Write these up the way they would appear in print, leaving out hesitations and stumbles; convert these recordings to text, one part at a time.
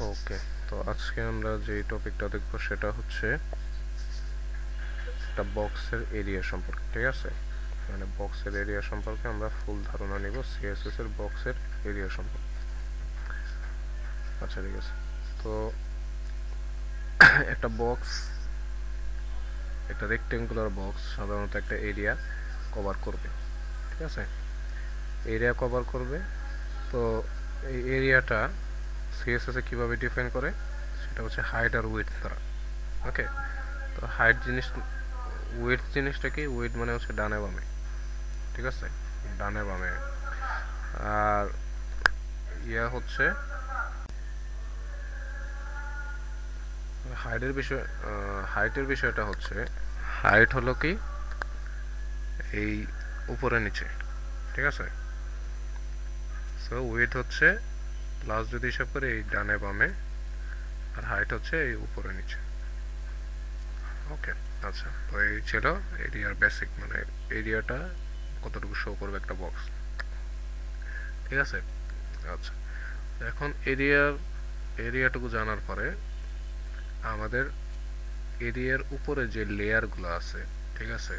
ওকে, তো আজকে আমরা যে টপিকটা দেখব সেটা হচ্ছে একটা বক্সের এরিয়া সম্পর্কে। ঠিক আছে, মানে বক্সের এরিয়া সম্পর্কে আমরা ফুল ধারণা নিব, সিএসএস এর বক্সের এরিয়া সম্পর্কে। আচ্ছা, ঠিক আছে। তো একটা বক্স, একটা রেক্টেঙ্গুলার বক্স সাধারণত একটা এরিয়া কভার করবে। ঠিক আছে, এরিয়া কভার করবে। তো এই এরিয়াটা সিএসএস এ কীভাবে ডিফাইন করে সেটা হচ্ছে হাইট আর উইডথ দ্বারা। ওকে, তো হাইট জিনিস, উইডথ জিনিসটা কি? উইডথ মানে হচ্ছে ডানে বামে। ঠিক আছে, ডানে বামে। আর ইয়া হচ্ছে হাইটের বিষয়, হাইটের বিষয়টা হচ্ছে হাইট হলো কি এই উপরে নিচে। ঠিক আছে, সো উইডথ হচ্ছে লাস্ট যদি হিসাব করে এই ডানে বামে, আর হাইট হচ্ছে এই উপরে নিচে। ওকে, আচ্ছা, তো এই ছিল এরিয়ার বেসিক, মানে এরিয়াটা কতটুকু শো করবে একটা বক্স। ঠিক আছে, আচ্ছা, এখন এরিয়াটুকু জানার পরে আমাদের এরিয়ার উপরে যে লেয়ারগুলো আছে, ঠিক আছে,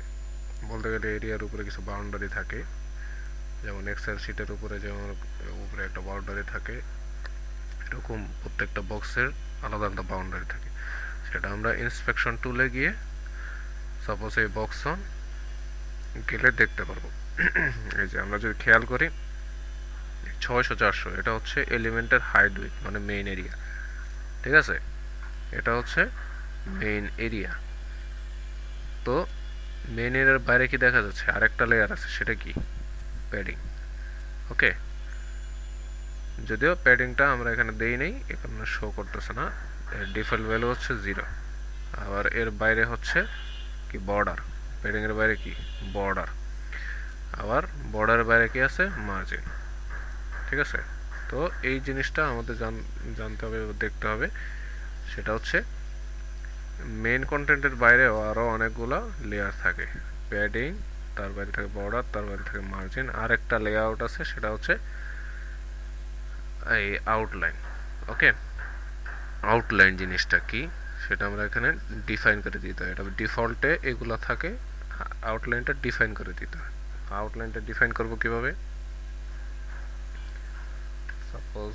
বলতে গেলে এরিয়ার উপরে কিছু বাউন্ডারি থাকে, যেমন এক্সেল শিটের উপরে যেমন উপরে একটা বাউন্ডারি থাকে, এরকম প্রত্যেকটা বক্সের আলাদা আলাদা বাউন্ডারি থাকে। সেটা আমরা ইন্সপেকশন টুলে গিয়ে সাপোজ এই বক্স অন গেলে দেখতে পারবো। এই যে আমরা যদি খেয়াল করি 600 400 এটা হচ্ছে এলিমেন্টের হাইট উইথ, মানে মেইন এরিয়া। ঠিক আছে, এটা হচ্ছে মেইন এরিয়া। তো মেইন এরিয়ার বাইরে কি দেখা যাচ্ছে? আরেকটা লেয়ার আছে, সেটা কি? প্যাডিং। ওকে, যদিও প্যাডিংটা আমরা এখানে দেই নেই, এখানে শো করতেছে না, এর ডিফল্ট ভ্যালু হচ্ছে 0। আবার এর বাইরে হচ্ছে কি? বর্ডার। প্যাডিংয়ের বাইরে কি? বর্ডার। আবার বর্ডারের বাইরে কি আছে? মার্জিন। ঠিক আছে, তো এই জিনিসটা আমাদের জানতে হবে, দেখতে হবে। সেটা হচ্ছে মেইন কন্টেন্টের বাইরেও আরও অনেকগুলো লেয়ার থাকে। প্যাডিং, তার বাইরে থাকে বর্ডার, তার বাইরে থাকে মার্জিন, আর একটা লেআউট আছে, সেটা হচ্ছে এই আউটলাইন। ওকে, আউটলাইন জিনিসটা কি সেটা আমরা এখানে ডিফাইন করে দিতে হয়। এটা ডিফল্টে এগুলো থাকে, আউটলাইনটা ডিফাইন করে দিতে হয়। আউটলাইনটা ডিফাইন করব কিভাবে? সাপোজ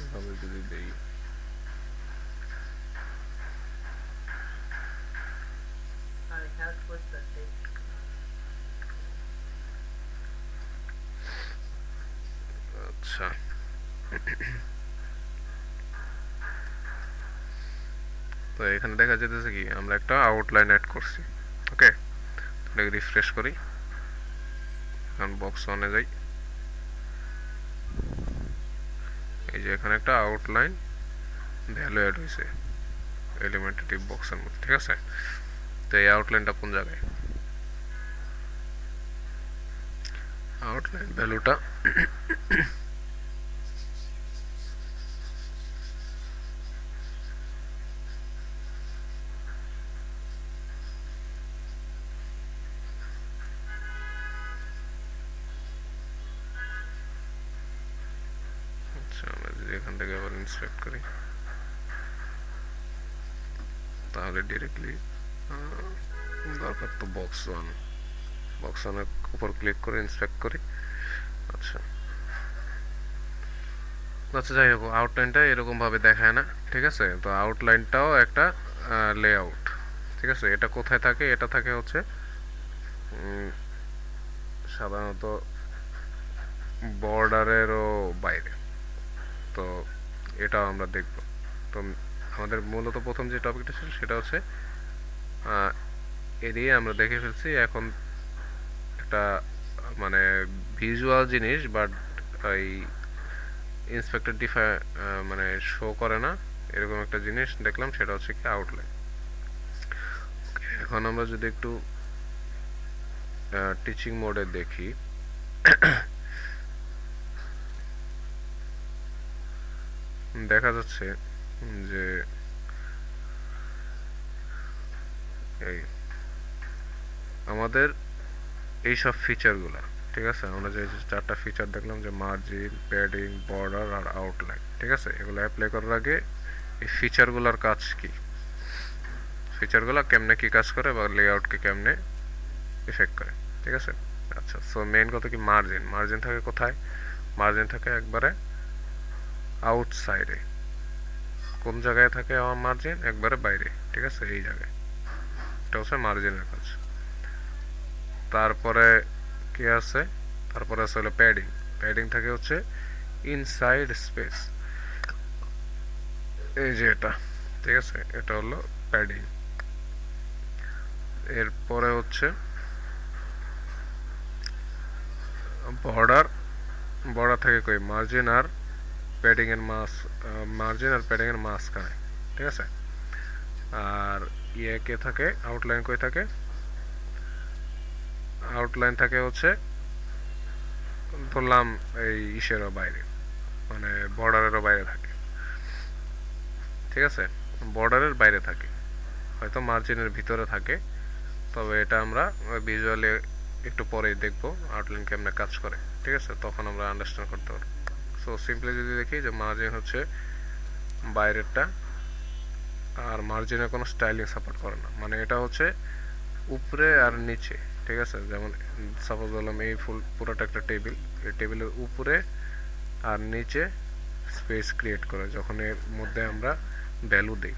এভাবে যদি দেই, আচ্ছা, তো এখানে দেখা যেতেছে কি আমরা একটা আউটলাইন অ্যাড করছি। ওকে, এটাকে রিফ্রেশ করি, এখন বক্স অনে যাই, এই যে এখানে একটা আউটলাইন ভ্যালু অ্যাড হয়েছে এলিমেন্টেটিভ বক্সের মধ্যে। ঠিক আছে, তো এই আউটলাইনটা কোন জায়গায়? আউটলাইন ভ্যালুটা আচ্ছা, আমরা যদি এখান থেকে আবার ইন্সপেক্ট করি তাহলে ডিরেক্টলি দরকার তো বক্স ওয়ান। বক্স ওয়ানের উপর ক্লিক করে ইন্সপেক্ট করি। আচ্ছা, আচ্ছা, যাই হোক, আউটলাইনটা এরকমভাবে দেখায় না। ঠিক আছে, তো আউটলাইনটাও একটা লেআউট। ঠিক আছে, এটা কোথায় থাকে? এটা থাকে হচ্ছে সাধারণত বর্ডারেরও বাইরে। তো এটাও আমরা দেখব। তো আমাদের মূলত প্রথম যে টপিকটা ছিল সেটা হচ্ছে এরিয়া আমরা দেখে ফেলছি। এখন একটা মানে ভিজুয়াল জিনিস, বাট এই ইন্সপেক্টর মানে শো করে না, এরকম একটা জিনিস দেখলাম, সেটা হচ্ছে কি আউটলাইন। এখন আমরা যদি একটু টিচিং মোডে দেখি, দেখা যাচ্ছে যে এই আমাদের এই সব ফিচারগুলো, ঠিক আছে, আমরা যে চারটা ফিচার দেখলাম যে মার্জিন, প্যাডিং, বর্ডার আর আউটলাইন, ঠিক আছে, এগুলো অ্যাপ্লাই করার আগে এই ফিচারগুলোর কাজ কি, ফিচারগুলো কেমনে কি কাজ করে বা লেআউটকে কেমনে ইফেক্ট করে, ঠিক আছে। আচ্ছা, সো মেইন কথা কি, মার্জিন, মার্জিন থাকে কোথায়, মার্জিন থাকে একবারে আউটসাইডে। কোন জায়গায় থাকে আমার মার্জিন, একবারে বাইরে, ঠিক আছে, এই জায়গায়, এটা হচ্ছে মার্জিনের কাজ। তারপরে কি আছে, তারপরে আছে হলো প্যাডিং, প্যাডিং থাকে হচ্ছে ইনসাইড স্পেস, এই যে এটা, ঠিক আছে, এটা হলো প্যাডিং। এরপরে হচ্ছে বর্ডার, বর্ডার থাকে কই, মার্জিন আর প্যাডিং এর মার্জিন আর প্যাডিং এর মাঝখানে, ঠিক আছে। আর ইয়ে কে থাকে, আউটলাইন কই থাকে, আউটলাইন থাকে হচ্ছে ধরলাম এই ইসেরও বাইরে, মানে বর্ডারেরও বাইরে থাকে, ঠিক আছে, বর্ডারের বাইরে থাকে, হয়তো মার্জিনের ভিতরে থাকে, তবে এটা আমরা ভিজুয়ালি একটু পরেই দেখবো আউটলাইন কেমনে কাজ করে, ঠিক আছে, তখন আমরা আন্ডারস্ট্যান্ড করতে পারবো। সো সিম্পলি যদি দেখি যে মার্জিন হচ্ছে বাইরেরটা, আর মার্জিনে কোনো স্টাইলিং সাপোর্ট করে না, মানে এটা হচ্ছে উপরে আর নিচে, ঠিক আছে, যেমন সাপোজ বললাম এই পুরোটা একটা টেবিল, এই টেবিলের উপরে আর নিচে স্পেস ক্রিয়েট করে যখন এর মধ্যে আমরা ভ্যালু দিই।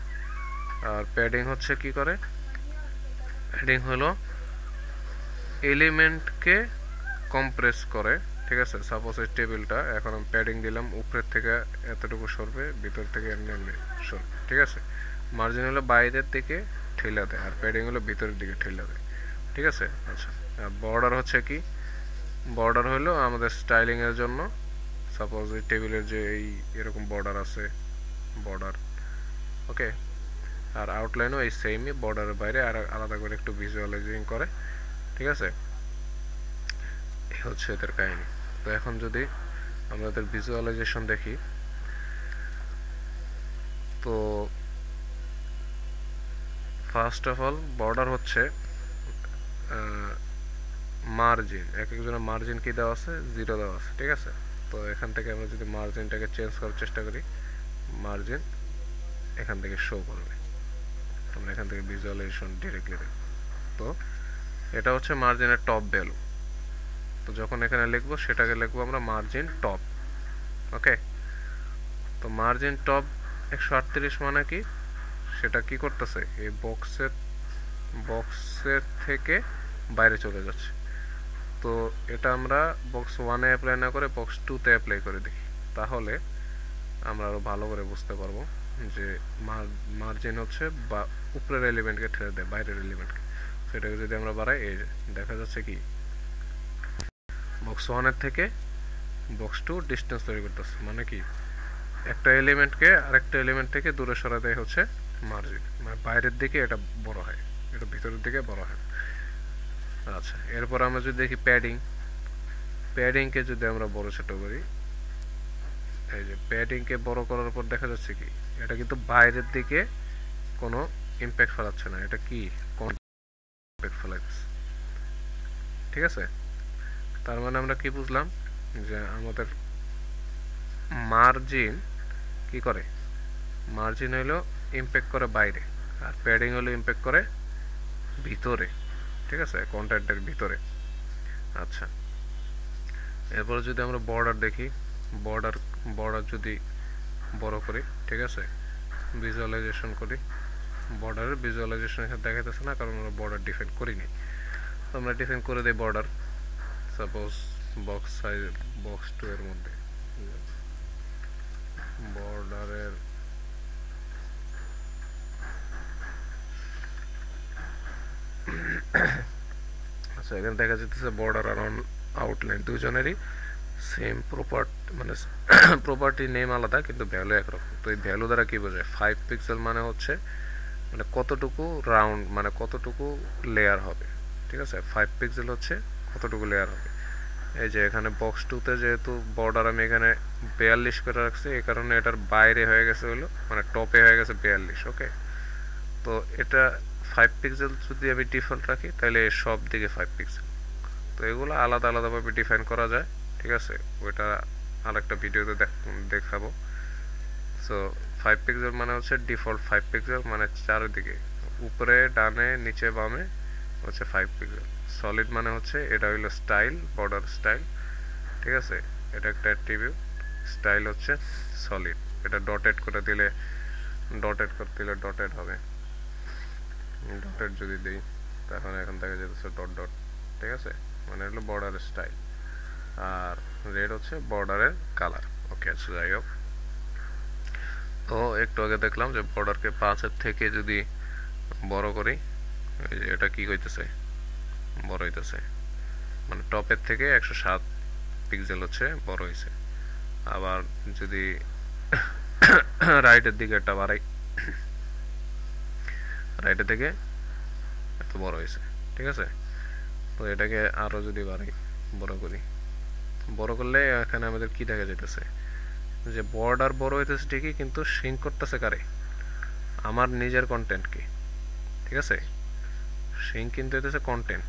আর প্যাডিং হচ্ছে কি করে, প্যাডিং হলো এলিমেন্টকে কম্প্রেস করে, ঠিক আছে, সাপোজ এই টেবিলটা এখন আমি প্যাডিং দিলাম, উপরের থেকে এতটুকু সরবে, ভিতর থেকে এমনি এমনি সরবে, ঠিক আছে। মার্জিন হলো বাইরের দিকে ঠেলা দেয়, আর প্যাডিং হলো ভিতরের দিকে ঠেলা দেয়, ঠিক আছে। আচ্ছা, বর্ডার হচ্ছে কি, বর্ডার হলো আমাদের স্টাইলিং এর জন্য, সাপোজ এই টেবিলের যে এই এরকম বর্ডার আছে, বর্ডার, ওকে। আর আউটলাইনও এই সেমই, বর্ডারের বাইরে আর আলাদা করে একটু ভিজুয়ালাইজিং করে, ঠিক আছে, এই হচ্ছে এদের কাহিনী। তো এখন যদি আমরা এদের ভিজুয়ালাইজেশন দেখি, তো ফার্স্ট অফ অল বর্ডার হচ্ছে মার্জিন, এক একজনের মার্জিন কি দেওয়া আছে, 0 দেওয়া আছে, ঠিক আছে। তো এখান থেকে আমরা যদি মার্জিনটাকে চেঞ্জ করার চেষ্টা করি, মার্জিন এখান থেকে শো করবে, আমরা এখান থেকে ভিজুয়ালাইজেশন ডিরেক্টলি দেখব। তো এটা হচ্ছে মার্জিনের টপ ভ্যালু, তো যখন এখানে লিখবো সেটাকে লিখবো আমরা মার্জিন টপ, ওকে। তো মার্জিন টপ 138 মানে কি, সেটা কি করতেছে, এই বক্সের থেকে বাইরে চলে যাচ্ছে। তো এটা আমরা বক্স 1-এ অ্যাপ্লাই না করে বক্স 2-তে অ্যাপ্লাই করে দিই, তাহলে আমরা আরো ভালো করে বুঝতে পারবো যে মার্জিন হচ্ছে বা উপরের এলিমেন্টকে ঠেলে দেয় বাইরের এলিমেন্টকে। সেটাকে যদি আমরা বাড়াই, এই দেখা যাচ্ছে কি বক্স 1-এর থেকে বক্স 2 ডিস্টেন্স তৈরি করতেছে, মানে কি একটা এলিমেন্টকে আরেকটা এলিমেন্ট থেকে দূরে সরা দেয় হচ্ছে মার্জিন, মানে বাইরের দিকে এটা বড় হয়, এটা ভিতরের দিকে বড় হয়। আচ্ছা, এরপর আমরা যদি দেখি প্যাডিং, প্যাডিংকে যদি আমরা বড় ছোট করি, এই যে প্যাডিংকে বড় করার পর দেখা যাচ্ছে কি এটা কিন্তু বাইরের দিকে কোনো ইম্প্যাক্ট ফেলাচ্ছে না, এটা কি কোন ইম্প্যাক্ট ফেলাচ্ছে, ঠিক আছে। তার মানে আমরা কি বুঝলাম, যে আমাদের মার্জিন কি করে, মার্জিন হলো ইম্প্যাক্ট করে বাইরে, আর প্যাডিং হলো ইম্প্যাক্ট করে ভিতরে, ঠিক আছে, কন্টেন্টের ভিতরে। আচ্ছা, এরপর যদি আমরা বর্ডার দেখি, বর্ডার বর্ডার যদি বড় করি, ঠিক আছে, ভিজুয়ালাইজেশন করি, বর্ডারের ভিজুয়ালাইজেশন এখানে দেখাইতেছে না, কারণ আমরা বর্ডার ডিফাইন করিনি। তো আমরা ডিফাইন করে দিই border, suppose box size box 2 এর মধ্যে বর্ডারের আচ্ছা, এখানে দেখা যাচ্ছে বর্ডার আর আউটলাইন দুজনেরই সেম মানে প্রপার্টি নেম আলাদা কিন্তু ভ্যালু একরকম। তো এই ভ্যালু দ্বারা কি বোঝায়, 5 পিক্সেল মানে হচ্ছে মানে কতটুকু রাউন্ড, মানে কতটুকু লেয়ার হবে, ঠিক আছে, 5 পিক্সেল হচ্ছে কতটুকু লেয়ার হবে। এই যে এখানে বক্স 2-তে যেহেতু বর্ডার আমি এখানে 42 করে রাখছি, এই কারণে এটার বাইরে হয়ে গেছে হলো মানে টপে হয়ে গেছে 42, ওকে। তো এটা 5 পিক্সেল যদি আমি ডিফল্ট রাখি, তাহলে সব দিকে 5 পিক্সেল, তো এগুলো আলাদা আলাদাভাবে ডিফাইন করা যায়, ঠিক আছে, ওইটা আরেকটা ভিডিওতে দেখাবো। সো 5 পিক্সেল মানে হচ্ছে ডিফল্ট 5 পিক্সেল, মানে চারিদিকে উপরে ডানে নিচে বামে হচ্ছে 5 পিক্সেল। সলিড মানে হচ্ছে এটা হইলো স্টাইল, বর্ডার স্টাইল, ঠিক আছে, এটা একটা অ্যাট্রিবিউট। স্টাইল হচ্ছে সলিড, এটা ডটেড করে দিলে ডটেড হবে। ডটেড যদি দিই তখন এখন দেখা যেতেছে ডট ডট, ঠিক আছে, মানে হলো বর্ডারের স্টাইল। আর রেড হচ্ছে বর্ডারের কালার। ওকে, আচ্ছা যাই হোক, তো একটু আগে দেখলাম যে বর্ডারকে 5-এর থেকে যদি বড় করি, এই যে এটা কি হইতেছে, বড় হইতেছে, মানে টপের থেকে 107 পিক্সেল হচ্ছে বড় হয়েছে। আবার যদি রাইটের দিকে একটা বাড়াই, রাইটের দিকে এত বড় হয়েছে, ঠিক আছে। তো এটাকে আরো যদি বাড়াই, বড় করি, বড় করলে এখানে আমাদের কি দেখা যাইতেছে, যে বর্ডার বড় হইতেছে ঠিকই, কিন্তু শ্রিঙ্ক করতেছে কারে, আমার নিজের কন্টেন্টকে, ঠিক আছে। শ্রিঙ্ক কিন্তু হইতেছে কন্টেন্ট।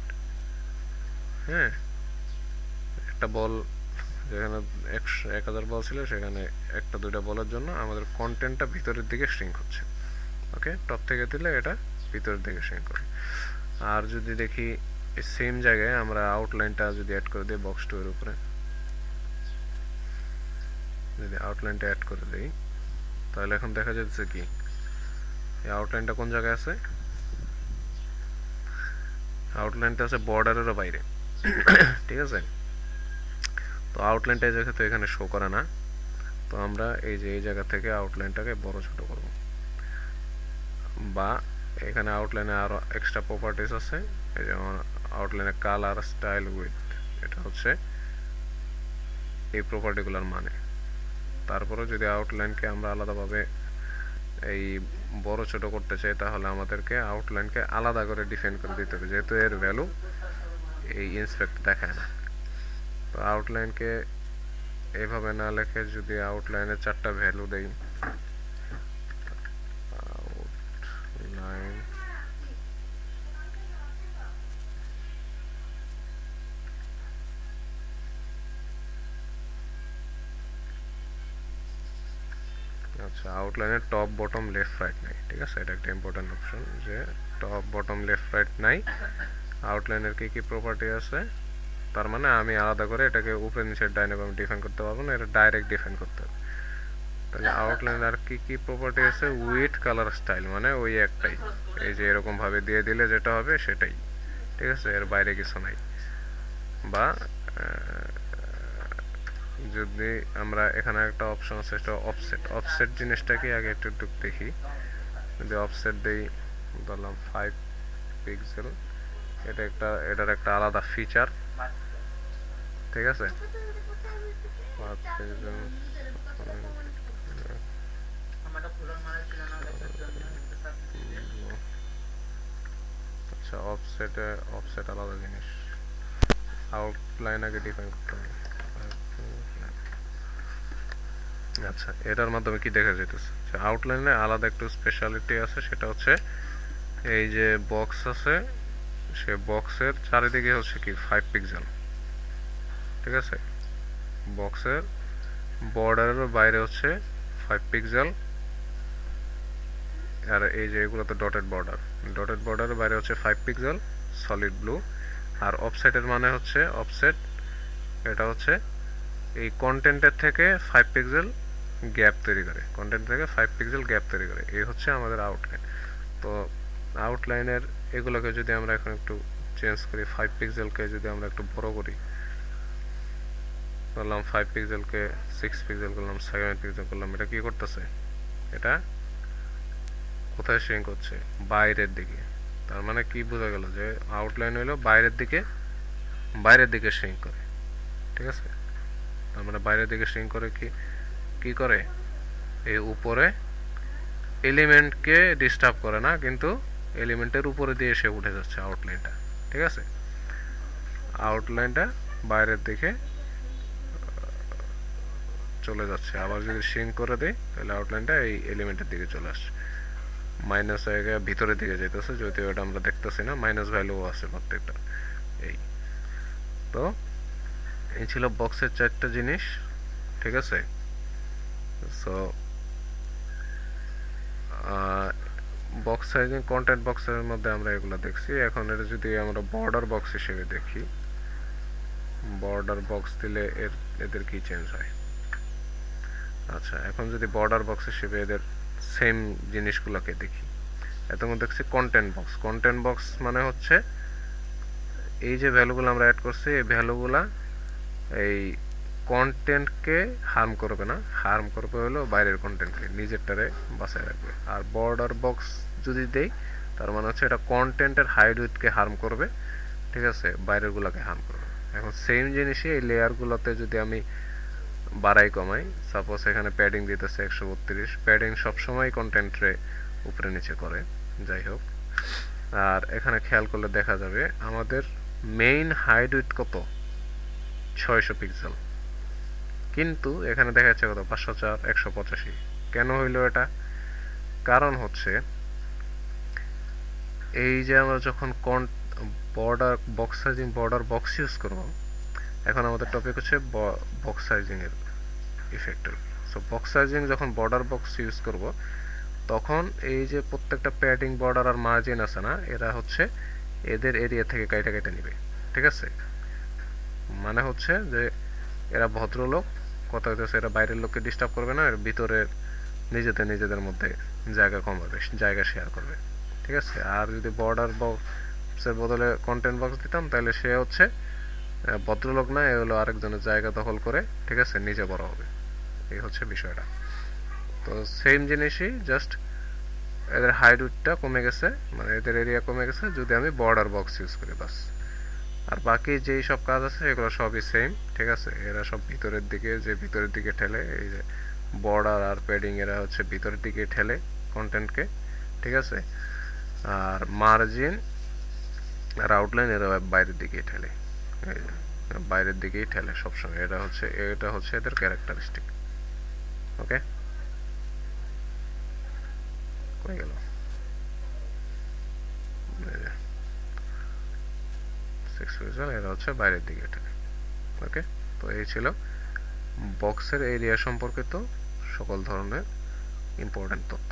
হ্যাঁ, একটা বল যেখানে 1000 বল ছিল, সেখানে একটা দুইটা বলের জন্য আমাদের কন্টেন্টটা ভিতরের দিকে শ্রিঙ্ক হচ্ছে। ওকে, টপ থেকে দিলে এটা ভিতরের দিকে শ্রিঙ্ক করে। আর যদি দেখি সেম জায়গায় আমরা আউটলাইনটা যদি অ্যাড করে দিই বক্স 2 এর উপরে, যদি আউটলাইনটা অ্যাড করে দিই, তাহলে এখন দেখা যাচ্ছে কি এই আউটলাইনটা কোন জায়গায় আছে, আউটলাইনটা আছে বর্ডারেরও বাইরে, ঠিক আছে। তো আউটলাইনটা এই জায়গা তো এখানে শো করে না, তো আমরা এই যে এই জায়গা থেকে আউটলাইনটাকে বড় ছোট করব, বা এখানে আউটলাইনে আরো এক্সট্রা প্রপার্টিজ আছে, এই যেমন আউটলাইনে কালার, স্টাইল, উইডথ, এটা হচ্ছে এই প্রপার্টিগুলোর মানে। তারপরে যদি আউটলাইনকে আমরা আলাদাভাবে এই বড় ছোট করতে চাই, তাহলে আমাদেরকে আউটলাইনকে আলাদা করে ডিফাইন করে দিতে হবে, যেহেতু এর ভ্যালু এই ইন্সপেক্ট দেখায় না। তো আউটলাইনকে এইভাবে না লিখে যদি আউটলাইনে 4টা ভ্যালু দেই, আউটলাইন আচ্ছা, আউটলাইনের টপ বটম লেফট রাইট নাই, ঠিক আছে, এটা একটা ইম্পর্টেন্ট অপশন, যে টপ বটম লেফট রাইট নাই। আউটলাইনের কি কি প্রপার্টি আছে, তার মানে আমি আলাদা করে এটাকে উপরে নিচে ডাইনে বামে ডিফাইন করতে পারবো না, এটা ডাইরেক্ট ডিফাইন করতে হবে। তাহলে আউটলাইন আর কি কি প্রপার্টি আছে, উইথ, কালার, স্টাইল, মানে ওই একটাই, এই যে এরকম ভাবে দিয়ে দিলে যেটা হবে সেটাই, ঠিক আছে, এর বাইরে কিছু নাই। বা যদি আমরা এখানে একটা অপশন আছে, সেটা অফসেট। অফসেট জিনিসটাকে আগে একটু একটু দেখি, যদি অফসেট দেই, ধরলাম 5 পিক্সেল, এটার একটা আলাদা ফিচার, ঠিক আছে। আচ্ছা, অফসেট আলাদা জিনিস, আউটলাইন আগে ডিফাইন করতে হবে। আচ্ছা, এটার মাধ্যমে কি দেখা যেতেছে, আউটলাইনে আলাদা একটু স্পেশালিটি আছে, সেটা হচ্ছে এই যে বক্স আছে, সে বক্সের চারিদিকে হচ্ছে কি 5 পিক্সেল, ঠিক আছে। বক্সের বর্ডারের বাইরে হচ্ছে 5 পিক্সেল, আর এই যে এগুলো তো ডটেড বর্ডারের বাইরে হচ্ছে 5 পিক্সেল সলিড ব্লু। আর অফসেটের মানে হচ্ছে অফসেট, এটা হচ্ছে এই কন্টেন্টের থেকে 5 পিক্সেল গ্যাপ তৈরি করে, কন্টেন্ট থেকে 5 পিক্সেল গ্যাপ তৈরি করে, এই হচ্ছে আমাদের আউটলাইন। তো আউটলাইনের এগুলোকে যদি আমরা এখন একটু চেঞ্জ করি, 5 পিক্সেলকে যদি আমরা একটু বড় করি, করলাম 5 পিক্সেলকে 6 পিক্সেল করলাম, 7 পিক্সেল করলাম, এটা কি করতেছে, এটা কোথায় শ্রিঙ্ক হচ্ছে, বাইরের দিকে। তার মানে কি বোঝা গেল, যে আউটলাইন হলো বাইরের দিকে শ্রিঙ্ক করে, ঠিক আছে। তার মানে বাইরের দিকে শ্রিঙ্ক করে কি করে, এই উপরে এলিমেন্টকে ডিস্টার্ব করে না, কিন্তু এলিমেন্টের উপরে দিয়ে এসে উঠে যাচ্ছে আউটলাইনটা, ঠিক আছে। আউটলাইনটা বাইরের দিকে চলে যাচ্ছে, আবার যদি শ্রিঙ্ক করে দেই তাহলে আউটলাইনটা এই এলিমেন্টের দিকে চলে আসছে, মাইনাস হয়ে গিয়ে ভিতরের দিকে যেতেছে, যদিও এটা আমরা দেখতেছি না, মাইনাস ভ্যালুও আছে প্রত্যেকটা। এই তো এই ছিল বক্সের 4টা জিনিস, ঠিক আছে। সো বক্স সাইজিং, কন্টেন্ট বক্সের মধ্যে আমরা এগুলো দেখছি। এখন এটা যদি আমরা বর্ডার বক্স হিসেবে দেখি, বর্ডার বক্স দিলে এদের কি চেঞ্জ হয়। আচ্ছা, এখন যদি বর্ডার বক্স হিসেবে এদের সেম জিনিসগুলোকে দেখি, এতক্ষণ দেখছি কন্টেন্ট বক্স। কন্টেন্ট বক্স মানে হচ্ছে এই যে ভ্যালুগুলো আমরা অ্যাড করছি, এই ভ্যালুগুলা এই কন্টেন্টকে হার্ম করবে না, হার্ম করবে হলো বাইরের কন্টেন্টকে, নিজেরটারে বাঁচায় রাখবে। আর বর্ডার বক্স যদি দেই, তার মানে হচ্ছে এটা কন্টেন্টের হাইড উইডথকে হার্ম করবে, ঠিক আছে, বাইরেরগুলোকে হার্ম করবে। এখন সেম জিনিসই এই লেয়ারগুলোতে যদি আমি বাড়াই কমাই, সাপোজ এখানে প্যাডিং দিতেছে 132, প্যাডিং সবসময় কন্টেন্টরে উপরে নিচে করে, যাই হোক। আর এখানে খেয়াল করলে দেখা যাবে আমাদের মেইন হাইড উইডথ কত, 600 পিক্সেল, কিন্তু এখানে দেখা যাচ্ছে কত, 504, 185। কেন হইলো এটা? কারণ হচ্ছে এই যে আমরা যখন border box sizing, border box use করব, এখন আমাদের টপিক হচ্ছে বক্স সাইজিং এর ইফেক্টের। সো বক্স সাইজিং যখন বর্ডার বক্স ইউজ করব, তখন এই যে প্রত্যেকটা প্যাডিং, বর্ডার আর মার্জিন আছে না, এরা হচ্ছে এদের এরিয়া থেকে কাইটা কেটে নিবে, ঠিক আছে। মানে হচ্ছে যে এরা ভদ্রলোক, কথা হইতেছে এরা বাইরের লোককে ডিস্টার্ব করবে না, এর ভিতরে নিজেদের মধ্যে জায়গা কমাবে, জায়গা শেয়ার করবে, ঠিক আছে। আর যদি বর্ডার বক্সের বদলে কন্টেন্ট বক্স দিতাম, তাহলে সে হচ্ছে ভদ্রলোক না, এ হলো আরেকজনের জায়গা দখল করে, ঠিক আছে, নিজে বড় হবে। এই হচ্ছে বিষয়টা। তো সেম জিনিসই, জাস্ট এদের হাইড উইডথটা কমে গেছে, মানে এদের এরিয়া কমে গেছে যদি আমি বর্ডার বক্স ইউজ করি, বাস। আর বাকি যেই সব কাজ আছে এগুলো সবই সেম, ঠিক আছে। এরা সব ভিতরের দিকে, যে ভিতরের দিকে ঠেলে, এই যে বর্ডার আর প্যাডিং এরা হচ্ছে ভিতরের দিকে ঠেলে কন্টেন্টকে, ঠিক আছে। আর মার্জিন আর আউটলাইন এরা বাইরের দিকে ঠেলে, এই যে বাইরের দিকেই ঠেলে সবসময়। এটা হচ্ছে এদের ক্যারেক্টারিস্টিক। ওকে, হয়ে গেল। 6 পিক্সেল, এরা হচ্ছে বাইরের দিকে ঠেলে। ওকে, তো এই ছিল বক্সের এরিয়া সম্পর্কিত সকল ধরনের ইম্পর্টেন্ট তথ্য।